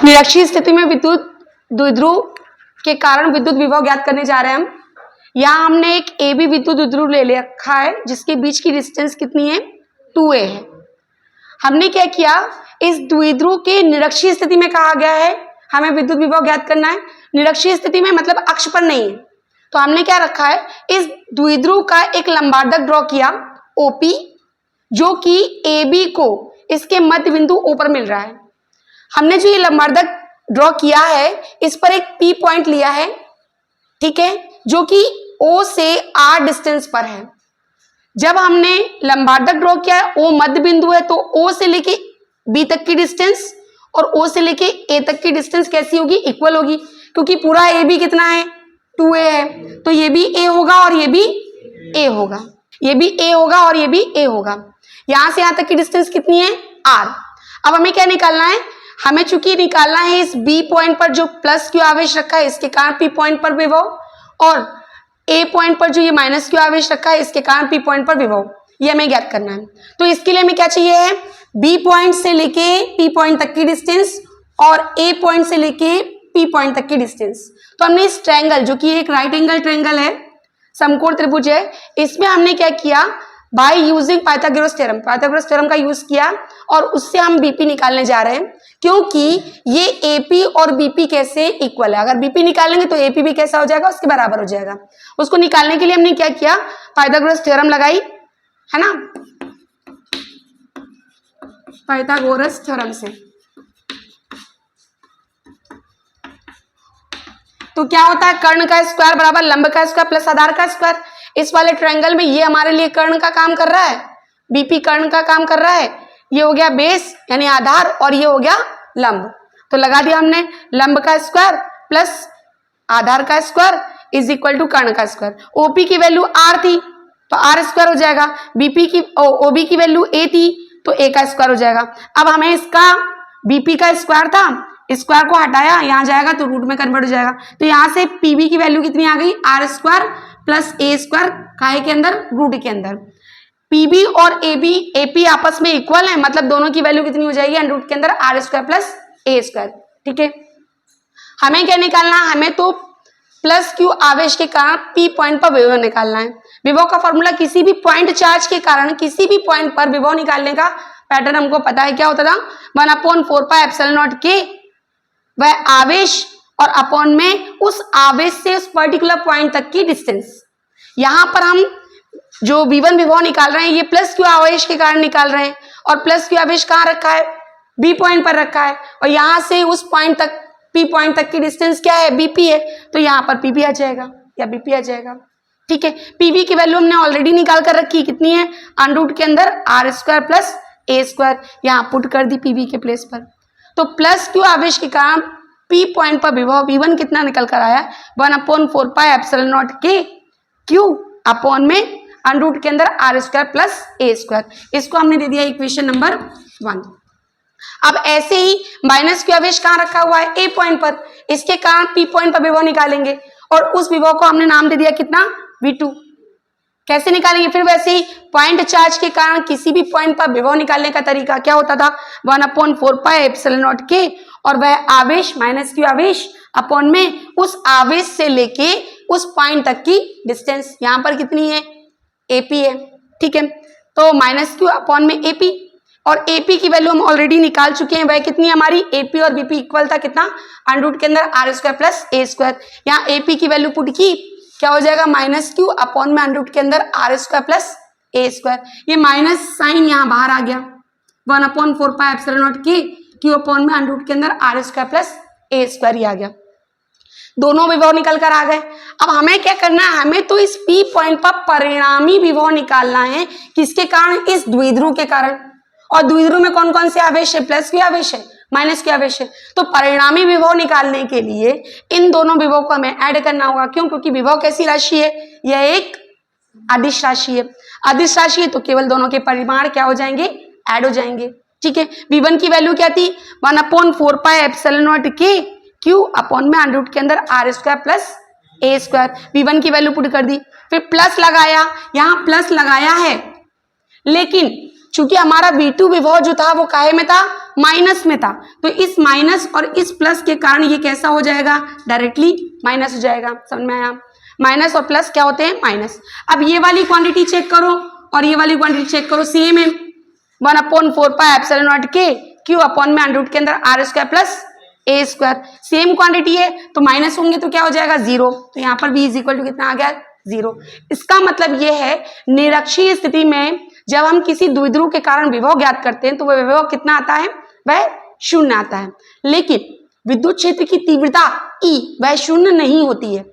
निरक्षीय स्थिति में विद्युत द्विध्रुव के कारण विद्युत विभव ज्ञात करने जा रहे हैं हम। यहाँ हमने एक ए बी विद्युत द्विध्रुव ले रखा है जिसके बीच की डिस्टेंस कितनी है, 2a है। हमने क्या किया, इस द्विध्रुव के निरक्षीय स्थिति में कहा गया है हमें विद्युत विभव ज्ञात करना है। निरक्षीय स्थिति में मतलब अक्ष पर नहीं है, तो हमने क्या रखा है, इस द्विध्रुव का एक लंबार्धक ड्रॉ किया OP, जो कि AB को इसके मध्य बिंदु O पर मिल रहा है। हमने जो ये लंबार्धक ड्रॉ किया है इस पर एक P पॉइंट लिया है, ठीक है, जो कि O से R डिस्टेंस पर है। जब हमने लंबार्धक ड्रॉ किया है, O मध्य बिंदु है, तो O से लेके B तक की डिस्टेंस और O से लेके A तक की डिस्टेंस कैसी होगी, इक्वल होगी, क्योंकि पूरा AB कितना है, 2a है, तो ये भी A होगा और ये भी A होगा, ये भी A होगा और ये भी A होगा। यहां से यहां तक की डिस्टेंस कितनी है, R। अब हमें क्या निकालना है, हमें चूंकि निकालना है इस B पॉइंट पर जो प्लस क्यू आवेश रखा है इसके कारण P पॉइंट पर विभव, और A पॉइंट पर जो ये माइनस क्यू आवेश रखा है इसके कारण P पॉइंट पर विभव, ये हमें ज्ञात करना है। तो इसके लिए हमें क्या चाहिए है, B पॉइंट से लेके P पॉइंट तक की डिस्टेंस और A पॉइंट से लेके P पॉइंट तक की डिस्टेंस। तो हमने इस ट्रायंगल, जो कि एक राइट एंगल ट्रायंगल है, समकोण त्रिभुज है, इसमें हमने क्या किया, बाय यूजिंग पाइथागोरस थ्योरम का यूज किया और उससे हम BP निकालने जा रहे हैं, क्योंकि ये AP और BP कैसे इक्वल है। अगर BP निकालेंगे तो AP भी कैसा हो जाएगा, उसके बराबर हो जाएगा। उसको निकालने के लिए हमने क्या किया, पाइथागोरस थ्योरम लगाई है ना, पाइथागोरस थ्योरम से। तो क्या होता है, कर्ण का स्क्वायर बराबर लंब का स्क्वायर प्लस आधार का स्क्वायर। इस वाले ट्रायंगल में ये हमारे लिए कर्ण का काम कर रहा है, BP कर्ण का काम कर रहा है, ये हो गया बेस यानी आधार और ये हो गया लंब। तो लगा दिया हमने, लंब का स्क्वायर प्लस आधार का स्क्वायर इज इक्वल टू कर्ण का स्क्वायर। OP की वैल्यू R थी तो R स्क्वायर हो जाएगा, OB की वैल्यू A थी तो A का स्क्वायर हो जाएगा। अब हमें इसका BP का स्क्वायर था, स्क्वायर को हटाया, यहाँ जाएगा तो रूट में कन्वर्ट हो जाएगा। तो यहाँ से PB की वैल्यू कितनी आ गई, R square plus A square, काहे के अंदर, रूट के अंदर। PB और AP आपस में इक्वल है, मतलब दोनों की वैल्यू कितनी हो जाएगी, अंडर रूट के अंदर R square plus A square. ठीक है, हमें क्या निकालना है, हमें तो प्लस क्यू आवेश के कारण P पॉइंट पर विभव निकालना है। विभव का फॉर्मूला, किसी भी पॉइंट चार्ज के कारण किसी भी पॉइंट पर विभव निकालने का पैटर्न हमको पता है, क्या होता था, 1/4πε0K, वह आवेश और अपॉन में उस आवेश से उस पर्टिकुलर पॉइंट तक की डिस्टेंस। यहां पर हम जो V1 विभव निकाल रहे हैं ये प्लस क्यू आवेश के कारण निकाल रहे हैं, और प्लस क्यू आवेश कहाँ रखा है, B पॉइंट पर रखा है, और यहां से उस पॉइंट तक P पॉइंट तक की डिस्टेंस क्या है, BP है, तो यहाँ पर PB आ जाएगा या BP आ जाएगा। ठीक है, PV की वैल्यू हमने ऑलरेडी निकाल कर रखी, कितनी है, अंडर रूट के अंदर R square plus A square, यहाँ पुट कर दी PV के प्लेस पर। तो प्लस क्यू आवेश के कारण P पॉइंट पर विभव V1 कितना निकल कर आया, 1/4πε0K Q अपॉन में अंडर रूट के अंदर R square plus A square. इसको हमने दे दिया इक्वेशन नंबर 1। अब ऐसे ही माइनस क्यू आवेश कहाँ रखा हुआ है, A पॉइंट पर, इसके कारण P पॉइंट पर विभव निकालेंगे, और उस विभव को हमने नाम दे दिया कितना, V2। कैसे निकालेंगे, फिर वैसे ही पॉइंट चार्ज के कारण किसी भी पॉइंट पर विभव निकालने का तरीका क्या होता था, 1/4πε0K, और वह आवेश माइनस क्यू आवेश अपॉन में उस आवेश से लेके उस पॉइंट तक की डिस्टेंस, यहां पर कितनी है, AP है। ठीक है, तो माइनस क्यू अपॉन में AP, और AP की वैल्यू हम ऑलरेडी निकाल चुके हैं, वह कितनी हमारी, AP और BP इक्वल था, कितना, अंडर रूट के अंदर R square plus A square. यहाँ AP की वैल्यू पुट की, क्या हो जाएगा, माइनस क्यू अपॉन में अंडर रूट के अंदर R square plus A square. ये माइनस साइन यहाँ बाहर आ गया, 1/4πε0K Q अपॉन में अंडर रूट के अंदर R square plus A square ही आ गया। दोनों विभव निकल कर आ गए। अब हमें क्या करना है, हमें तो इस P पॉइंट पर परिणामी विभव निकालना है, किसके कारण, इस द्विध्रुव के कारण। और द्विध्रुव में कौन कौन से आवेश है, प्लस क्यू आवेश है, माइनस क्यू आवेश है। तो परिणामी विभव निकालने के लिए इन दोनों विभव को हमें ऐड करना होगा। क्यों, क्योंकि विभव कैसी राशि है, यह एक अदिश राशि है। अदिश राशि है तो केवल दोनों के परिमाण क्या हो जाएंगे, ऐड हो जाएंगे। ठीक है, V1 की वैल्यू क्या थी, 1/4πε0K Q अपॉन में अंडर रूट के अंदर R square plus A square. V1 की वैल्यू पुट कर दी, फिर प्लस लगाया, यहाँ प्लस लगाया है, लेकिन चूंकि हमारा V2 विभव जो था वो काहे में था, माइनस में था, तो इस माइनस और इस प्लस के कारण ये कैसा हो जाएगा, डायरेक्टली माइनस हो जाएगा। समझ में आया, माइनस और प्लस क्या होते हैं, माइनस। अब ये वाली क्वांटिटी चेक करो और ये वाली क्वांटिटी चेक करो, सेम है, 1/4 पाई एप्सिलॉन नॉट के क्यू अपॉन में अंडर रूट के अंदर r square plus a square, same quantity है तो माइनस होंगे तो क्या हो जाएगा, 0, तो यहाँ पर v इज इक्वल टू कितना आ गया, 0। इसका मतलब ये है निरक्षीय स्थिति में जब हम किसी द्विध्रुव के कारण विभव ज्ञात करते हैं तो वह विभव कितना आता है, वह 0 आता है, लेकिन विद्युत क्षेत्र की तीव्रता E वह 0 नहीं होती है।